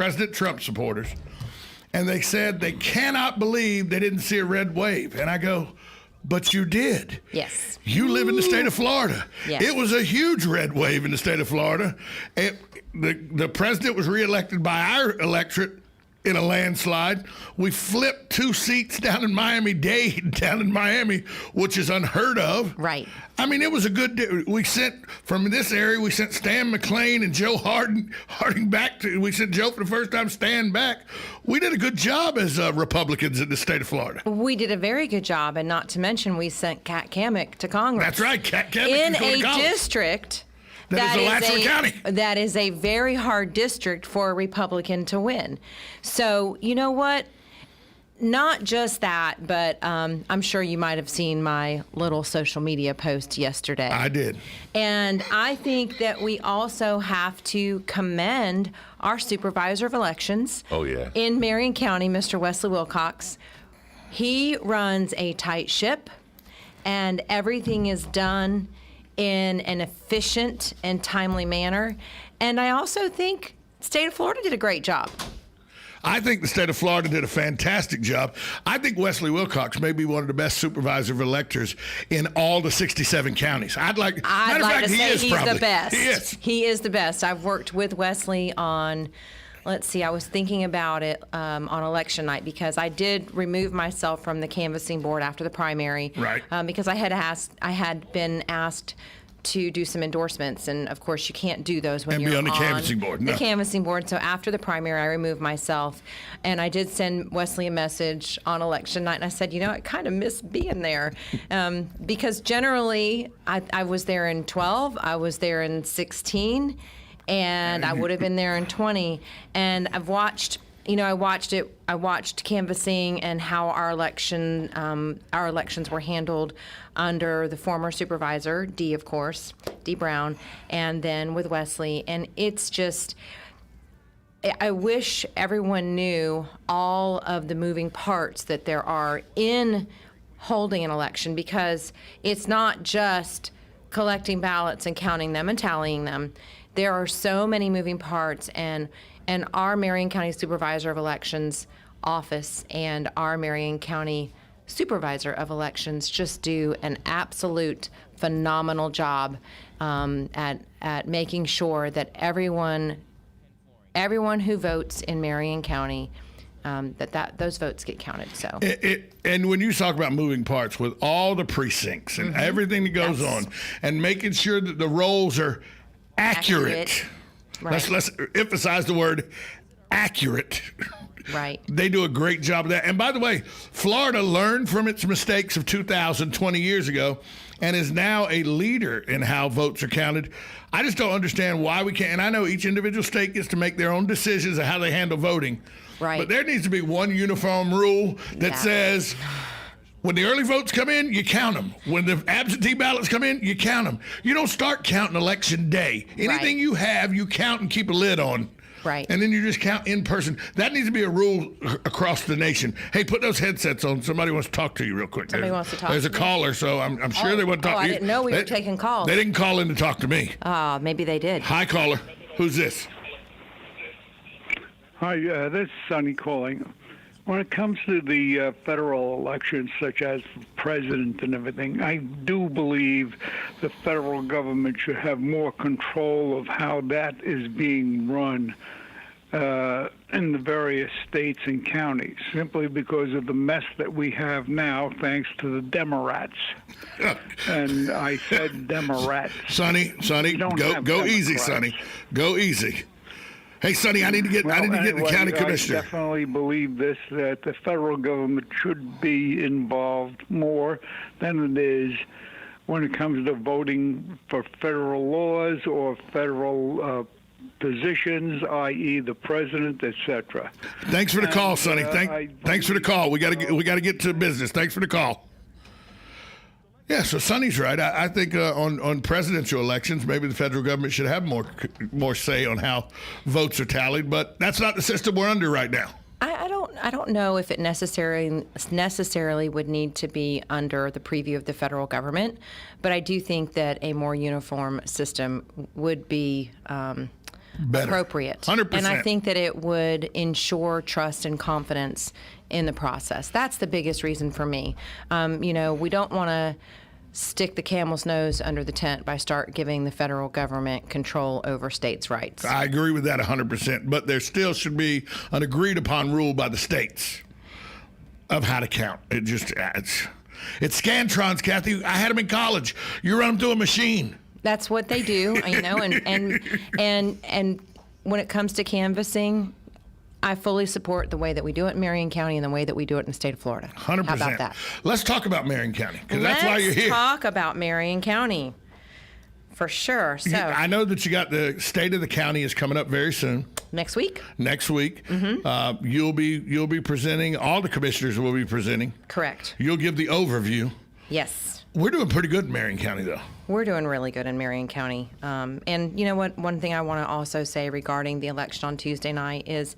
President Trump supporters, and they said they cannot believe they didn't see a red wave. And I go, but you did. Yes. You live in the state of Florida. Yes. It was a huge red wave in the state of Florida. The president was reelected by our electorate in a landslide. We flipped 2 seats down in Miami-Dade, down in Miami, which is unheard of. Right. I mean, it was a good day. We sent, from this area, we sent Stan McClain and Joe Harding back. We sent Joe for the first time, Stan back. We did a good job as Republicans in the state of Florida. We did a very good job, and not to mention we sent Kat Kammack to Congress. That's right, Kat Kammack in is going to a Congress. district That is Alachua County. That is a very hard district for a Republican to win. So, you know what? Not just that, but I'm sure you might have seen my little social media post yesterday. I did. And I think that we also have to commend our supervisor of elections in Marion County, Mr. Wesley Wilcox. He runs a tight ship, and everything is done in an efficient and timely manner. And I also think the state of Florida did a great job. I think the state of Florida did a fantastic job. I think Wesley Wilcox may be one of the best supervisor of electors in all the 67 counties. I'd like to say he's the best. He is. He is the best. I've worked with Wesley on, let's see, I was thinking about it on election night because I did remove myself from the canvassing board after the primary. Right. Because I had been asked to do some endorsements, and of course you can't do those when you're on the canvassing board. No. The canvassing board. So after the primary, I removed myself, and I did send Wesley a message on election night, and I said, I kind of miss being there, because generally I was there in 12, I was there in 16, and I would have been there in 20, and I've watched. I watched it. I watched canvassing and how our elections were handled under the former supervisor, Dee, of course, Dee Brown, and then with Wesley. And it's just, I wish everyone knew all of the moving parts that there are in holding an election, because it's not just collecting ballots and counting them and tallying them. There are so many moving parts, and our Marion County Supervisor of Elections office and our Marion County Supervisor of Elections just do an absolute phenomenal job at making sure that everyone who votes in Marion County, those votes get counted. So and when you talk about moving parts with all the precincts and everything that goes on, and making sure that the rolls are accurate. Right. Let's emphasize the word accurate. Right. They do a great job of that. And by the way, Florida learned from its mistakes of 2020 years ago and is now a leader in how votes are counted. I just don't understand why we can't. And I know each individual state gets to make their own decisions of how they handle voting. Right. But there needs to be one uniform rule that says, when the early votes come in, you count them. When the absentee ballots come in, you count them. You don't start counting election day. Anything you have, you count and keep a lid on. Right. And then you just count in person. That needs to be a rule across the nation. Hey, put those headsets on. Somebody wants to talk to you real quick. Somebody wants to talk There's to a me. caller, so I'm sure they want to talk to you. I didn't know we were taking calls. They didn't call in to talk to me. Maybe they did. Hi, caller. Who's this? Hi, this is Sonny calling. When it comes to the federal elections, such as president and everything, I do believe the federal government should have more control of how that is being run in the various states and counties, simply because of the mess that we have now, thanks to the Democrats. And I said Democrats. Sonny, go easy, Sonny. Go easy. Hey, Sonny, I need to get the county commissioner. I definitely believe this, that the federal government should be involved more than it is when it comes to voting for federal laws or federal positions, i.e., the president, etc. Thanks for the call, Sonny. Thanks for the call. We got to get to business. Thanks for the call. Yeah, so Sonny's right. I think on presidential elections, maybe the federal government should have more say on how votes are tallied, but that's not the system we're under right now. I don't know if it necessarily would need to be under the preview of the federal government, but I do think that a more uniform system would be appropriate. 100%. And I think that it would ensure trust and confidence in the process. That's the biggest reason for me. We don't want to stick the camel's nose under the tent by start giving the federal government control over states' rights. I agree with that 100%, but there still should be an agreed upon rule by the states of how to count. It's Scantrons, Kathy. I had them in college. You run them through a machine. That's what they do, and when it comes to canvassing, I fully support the way that we do it in Marion County and the way that we do it in the state of Florida. 100%. How about that? Let's talk about Marion County, because that's why you're here. Let's talk about Marion County, for sure. So I know that you got the state of the county is coming up very soon. Next week. Mm-hmm. You'll be presenting. All the commissioners will be presenting. Correct. You'll give the overview. Yes. We're doing pretty good in Marion County, though. We're doing really good in Marion County. And you know what? One thing I want to also say regarding the election on Tuesday night is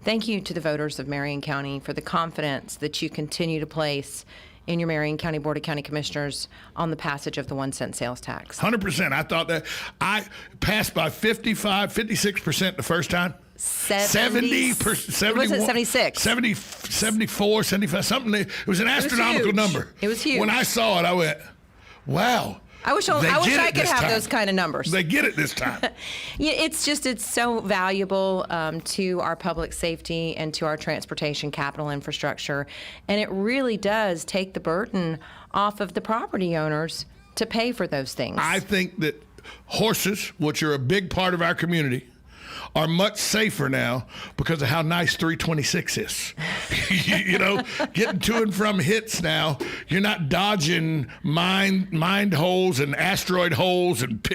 thank you to the voters of Marion County for the confidence that you continue to place in your Marion County Board of County Commissioners on the passage of the 1-cent sales tax. 100%. I thought that I passed by 56% the first time. 70%. Was it 76? 74, 75, something. It was an astronomical number. It was huge. When I saw it, I went, wow. I wish I could have those kind of numbers. They get it this time. Yeah, it's so valuable to our public safety and to our transportation capital infrastructure. And it really does take the burden off of the property owners to pay for those things. I think that horses, which are a big part of our community, are much safer now because of how nice 326 is. Getting to and from hits now, you're not dodging mind holes and asteroid holes, and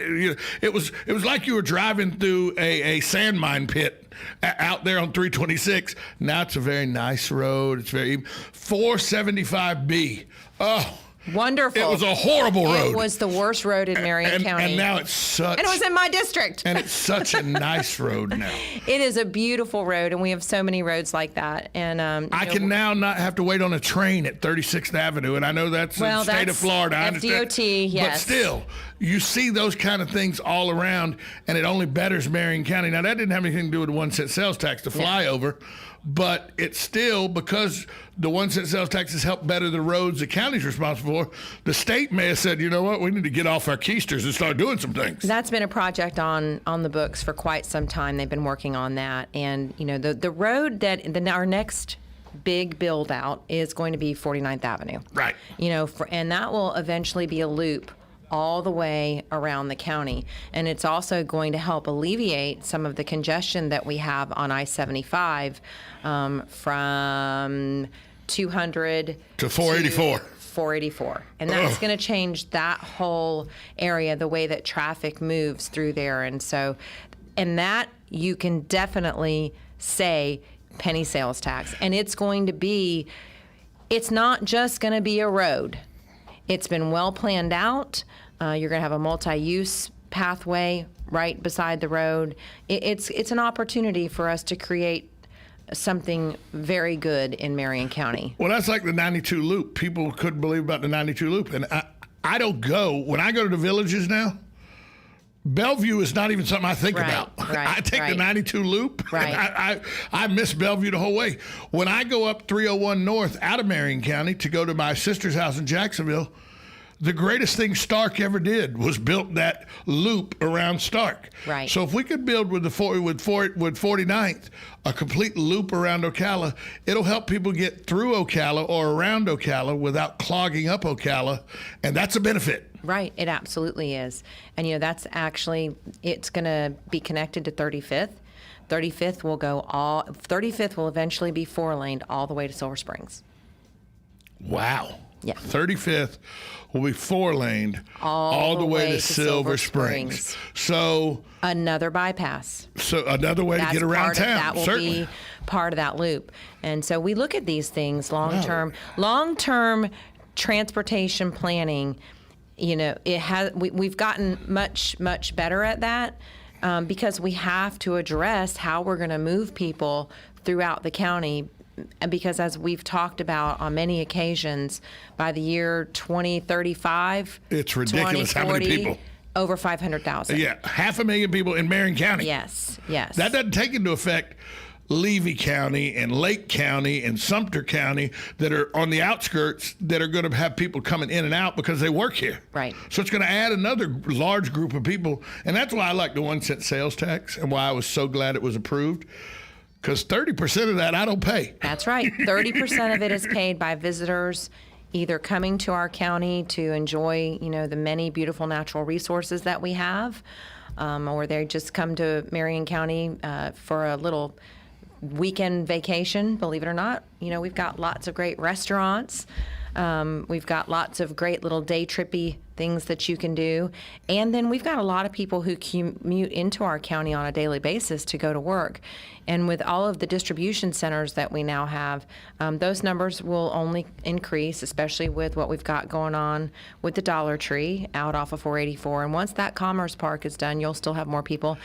it was like you were driving through a sand mine pit out there on 326. Now it's a very nice road. It's very 475B. Oh. Wonderful. It was a horrible road. It was the worst road in Marion County. And now it's such... And it was in my district. And it's such a nice road now. It is a beautiful road, and we have so many roads like that. And I can now not have to wait on a train at 36th Avenue, and I know that's the state of Florida. I understand. DOT, yes. But still, you see those kind of things all around, and it only betters Marion County. Now, that didn't have anything to do with the 1-cent sales tax, the flyover. But it's still, because the 1-cent sales tax has helped better the roads the county's responsible for, the state may have said, you know what, we need to get off our keisters and start doing some things. That's been a project on the books for quite some time. They've been working on that. And, the road our next big build out is going to be 49th Avenue. Right. And that will eventually be a loop all the way around the county. And it's also going to help alleviate some of the congestion that we have on I-75 from 200 to 484. 484. And that's going to change that whole area, the way that traffic moves through there. And that you can definitely say penny sales tax. And it's not just going to be a road. It's been well planned out. You're going to have a multi-use pathway right beside the road. It's an opportunity for us to create something very good in Marion County. Well, that's like the 92 loop. People couldn't believe about the 92 loop. And I don't go. When I go to the villages now, Bellevue is not even something I think about. Right, I take the 92 loop. Right. And I miss Bellevue the whole way. When I go up 301 North out of Marion County to go to my sister's house in Jacksonville, the greatest thing Stark ever did was built that loop around Stark. Right. So if we could build with 49th a complete loop around Ocala, it'll help people get through Ocala or around Ocala without clogging up Ocala, and that's a benefit. Right, it absolutely is. And that's actually, it's going to be connected to 35th. 35th will eventually be 4-laned all the way to Silver Springs. Wow. Yeah. 35th will be 4-laned all the way to Silver Springs. So another bypass. So another way to get around town. That will certainly be part of that loop. And so we look at these things long-term transportation planning. We've gotten much better at that because we have to address how we're going to move people throughout the county. And because, as we've talked about on many occasions, by the year 2035, it's ridiculous how many people. Over 500,000. Yeah, 500,000 people in Marion County. Yes, yes. That doesn't take into effect Levy County and Lake County and Sumter County that are on the outskirts that are going to have people coming in and out because they work here. Right. So it's going to add another large group of people. And that's why I like the 1 cent sales tax and why I was so glad it was approved. Because 30% of that I don't pay. That's right. 30% of it is paid by visitors either coming to our county to enjoy, the many beautiful natural resources that we have, or they just come to Marion County for a little weekend vacation, believe it or not. We've got lots of great restaurants. We've got lots of great little day trippy things that you can do. And then we've got a lot of people who commute into our county on a daily basis to go to work. And with all of the distribution centers that we now have, those numbers will only increase, especially with what we've got going on with the Dollar Tree out off of 484. And once that Commerce Park is done, you'll still have more people.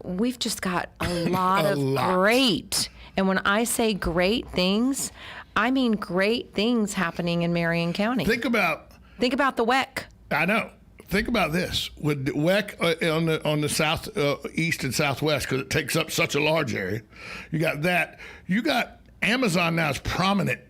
We've just got a lot of great, and when I say great things, I mean great things happening in Marion County. Think about the WEC. I know. Think about this. With the WEC on the south, east and southwest, because it takes up such a large area, you got that. You got Amazon now is prominent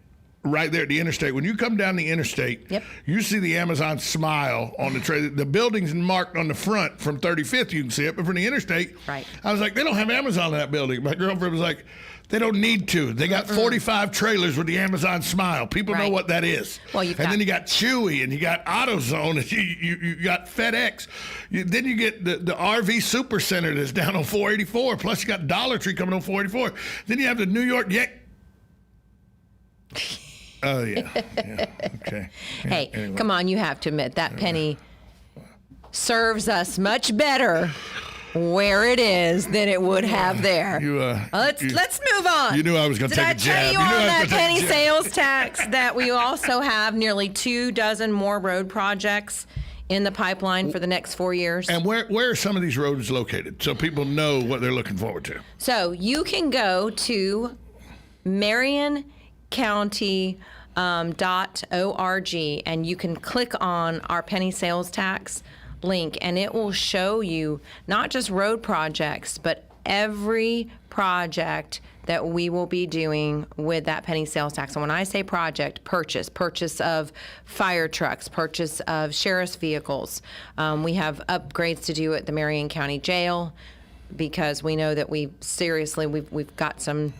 right there at the interstate. When you come down the interstate, yep, you see the Amazon smile on the tray. The building's marked on the front from 35th. You can see it, but from the interstate, right. I was like, they don't have Amazon in that building. My girlfriend was like, they don't need to. They got 45 trailers with the Amazon smile. People know what that is. Well, then you got Chewy, and you got AutoZone, and you got FedEx. Then you get the RV Super Center that's down on 484. Plus you got Dollar Tree coming on 484. Then you have the New York Oh, yeah. Okay. Yeah, Hey, anyway. Come on, you have to admit that penny serves us much better where it is than it would have there. Let's move on. You knew I was going to take a jab. Did I tell you on that penny sales tax that we also have nearly 24 more road projects in the pipeline for the next 4 years? And where are some of these roads located so people know what they're looking forward to? So you can go to Marion County .org and you can click on our penny sales tax link, and it will show you not just road projects, but every project that we will be doing with that penny sales tax. And when I say project, purchase of fire trucks, purchase of sheriff's vehicles. We have upgrades to do at the Marion County Jail because we know that we've got some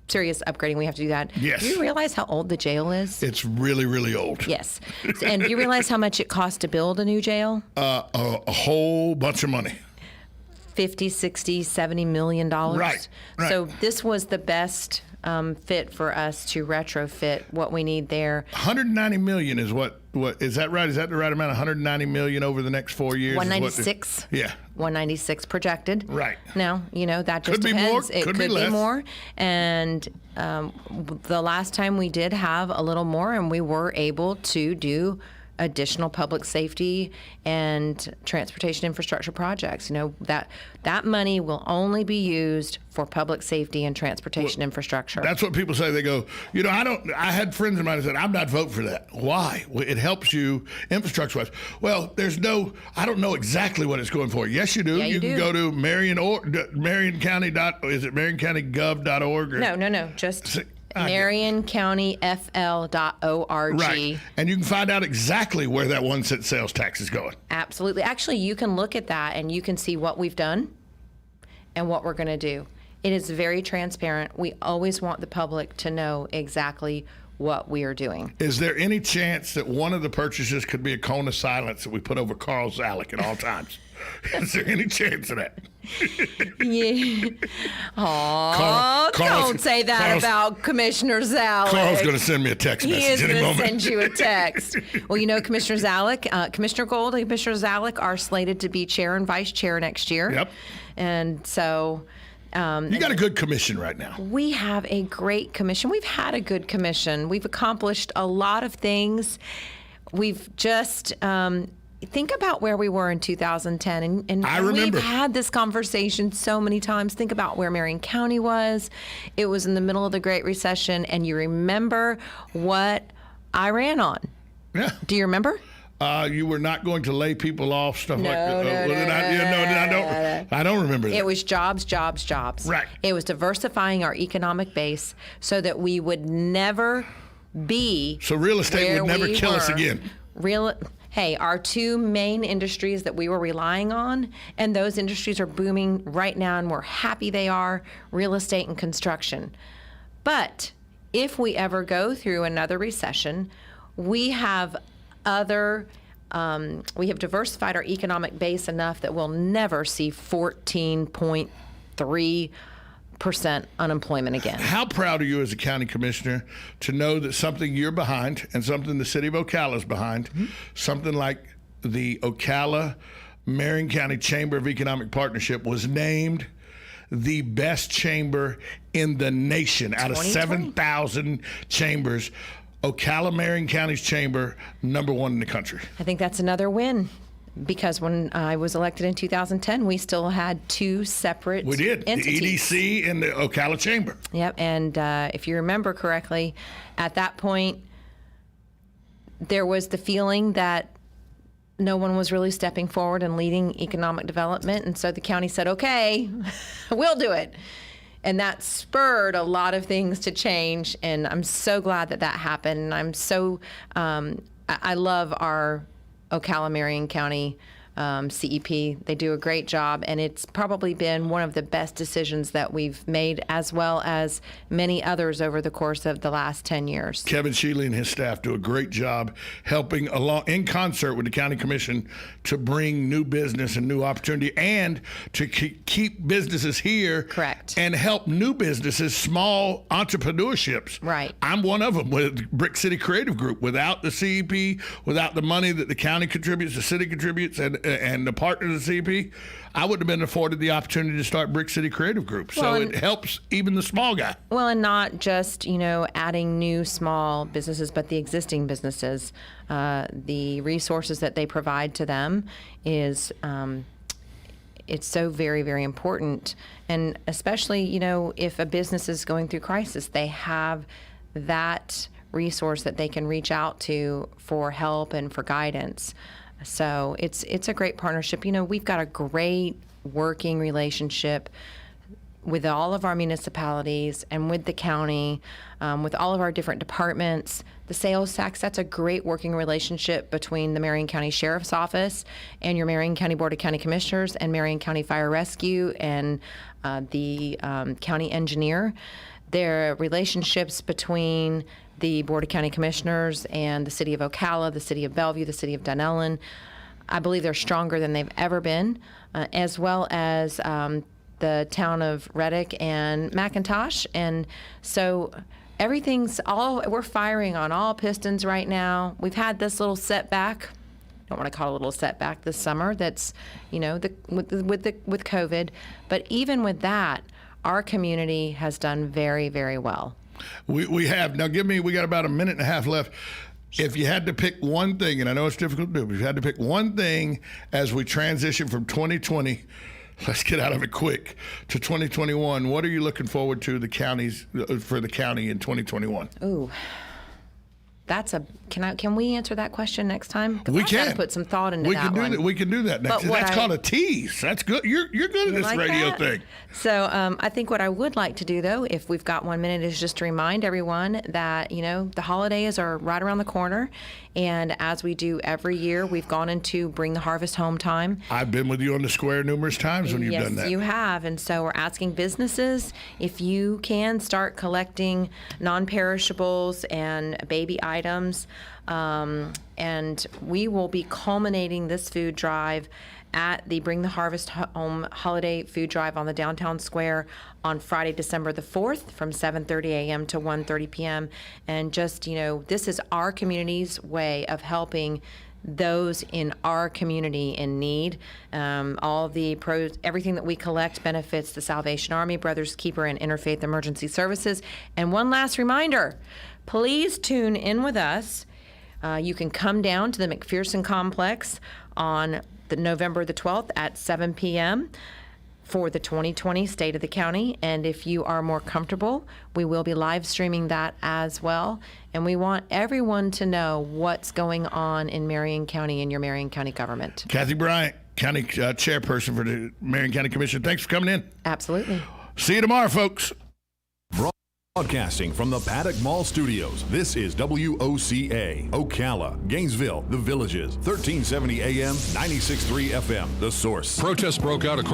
serious upgrading. We have to do that. Yes. Do you realize how old the jail is? It's really, really old. Yes. And do you realize how much it costs to build a new jail? A whole bunch of money. 50, 60, 70 million dollars. Right. So this was the best fit for us to retrofit what we need there. 190 million is what is that right? Is that the right amount? 190 million over the next 4 years? 196. Yeah. 196 projected. Right. Now, that just Could be depends. more, It could could be less. more. And the last time we did have a little more, and we were able to do additional public safety and transportation infrastructure projects. That money will only be used for public safety and transportation infrastructure. That's what people say. They go, I had friends of mine that said, I'm not voting for that. Why? Well, it helps you infrastructure-wise. Well, I don't know exactly what it's going for. Yes, you do. Yeah, you can do. go to Marion County. Is it MarionCountyGov.org? No. Just MarionCountyFL.org. Right. And you can find out exactly where that 1 cent sales tax is going. Absolutely. Actually, you can look at that and you can see what we've done and what we're going to do. It is very transparent. We always want the public to know exactly what we are doing. Is there any chance that one of the purchases could be a cone of silence that we put over Carl Zalek at all times? Is there any chance of that? Yeah. Oh, don't say that about Commissioner Zalek. Carl's going to send me a text message He is any going to moment. send you a text. Well, Commissioner Zalek, Commissioner Gold and Commissioner Zalek are slated to be chair and vice chair next year. Yep. And so... you got a good commission right now. We have a great commission. We've had a good commission. We've accomplished a lot of things. We've just... think about where we were in 2010, and I remember. We've had this conversation so many times. Think about where Marion County was. It was in the middle of the Great Recession, and you remember what I ran on. Yeah. Do you remember? You were not going to lay people off, stuff like No, that. I don't remember that. It was jobs, jobs, jobs. Right. It was diversifying our economic base so that we would never be. So real estate would never kill us again. Hey, our two main industries that we were relying on, and those industries are booming right now, and we're happy they are, real estate and construction. But if we ever go through another recession, we have we have diversified our economic base enough that we'll never see 14.3% unemployment again. How proud are you as a county commissioner to know that something you're behind and something the city of Ocala is behind, something like the Ocala Marion County Chamber of Economic Partnership was named the best chamber in the nation out of 7,000 chambers. Ocala Marion County's chamber, #1 in the country. I think that's another win. Because when I was elected in 2010, we still had two separate entities. The EDC and the Ocala Chamber. Yep, and if you remember correctly, at that point, there was the feeling that no one was really stepping forward and leading economic development, and so the county said, okay, we'll do it. And that spurred a lot of things to change, and I'm so glad that that happened. I love our Ocala Marion County CEP. They do a great job, and it's probably been one of the best decisions that we've made, as well as many others over the course of the last 10 years. Kevin Sheely and his staff do a great job helping along in concert with the county commission to bring new business and new opportunity, and to keep businesses here. Correct. And help new businesses, small entrepreneurships. Right. I'm one of them with Brick City Creative Group. Without the CEP, without the money that the county contributes, the city contributes, and the partners of the CEP, I wouldn't have been afforded the opportunity to start Brick City Creative Group. So it helps even the small guy. Well, and not just, adding new small businesses, but the existing businesses. The resources that they provide to them is, it's so very, very important. And especially, if a business is going through crisis, they have that resource that they can reach out to for help and for guidance. So it's a great partnership. We've got a great working relationship with all of our municipalities and with the county, with all of our different departments. The sales tax, that's a great working relationship between the Marion County Sheriff's Office and your Marion County Board of County Commissioners and Marion County Fire Rescue and the county engineer. There are relationships between the Board of County Commissioners and the City of Ocala, the City of Bellevue, the City of Dunellen. I believe they're stronger than they've ever been, as well as the town of Reddick and McIntosh. And so we're firing on all pistons right now. We've had this little setback. I don't want to call it a little setback this summer. That's, with COVID. But even with that, our community has done very, very well. We have. Now we got about a minute and a half left. If you had to pick one thing, and I know it's difficult to do, but if you had to pick one thing as we transition from 2020, let's get out of it quick, to 2021, what are you looking forward to for the county in 2021? Ooh. Can we answer that question next time? We can. Put some thought into that one. We can do that next time. That's called a tease. That's good. You're good at this radio thing. So I think what I would like to do, though, if we've got 1 minute, is just to remind everyone that, the holidays are right around the corner. And as we do every year, we've gone into Bring the Harvest Home time. I've been with you on the square numerous times when you've done that. Yes, you have. And so we're asking businesses, if you can start collecting non-perishables and baby items. And we will be culminating this food drive at the Bring the Harvest Home Holiday Food Drive on the downtown square on Friday, December the 4th from 7:30 a.m. to 1:30 p.m. And just, this is our community's way of helping those in our community in need. Everything that we collect benefits the Salvation Army, Brothers Keeper, and Interfaith Emergency Services. And one last reminder, please tune in with us. You can come down to the McPherson Complex on November the 12th at 7 p.m. for the 2020 State of the County. And if you are more comfortable, we will be live streaming that as well. And we want everyone to know what's going on in Marion County and your Marion County government. Kathy Bryant, County Chairperson for the Marion County Commission. Thanks for coming in. Absolutely. See you tomorrow, folks. Broadcasting from the Paddock Mall Studios, this is WOCA, Ocala, Gainesville, The Villages, 1370 AM, 96.3 FM, The Source. Protests broke out across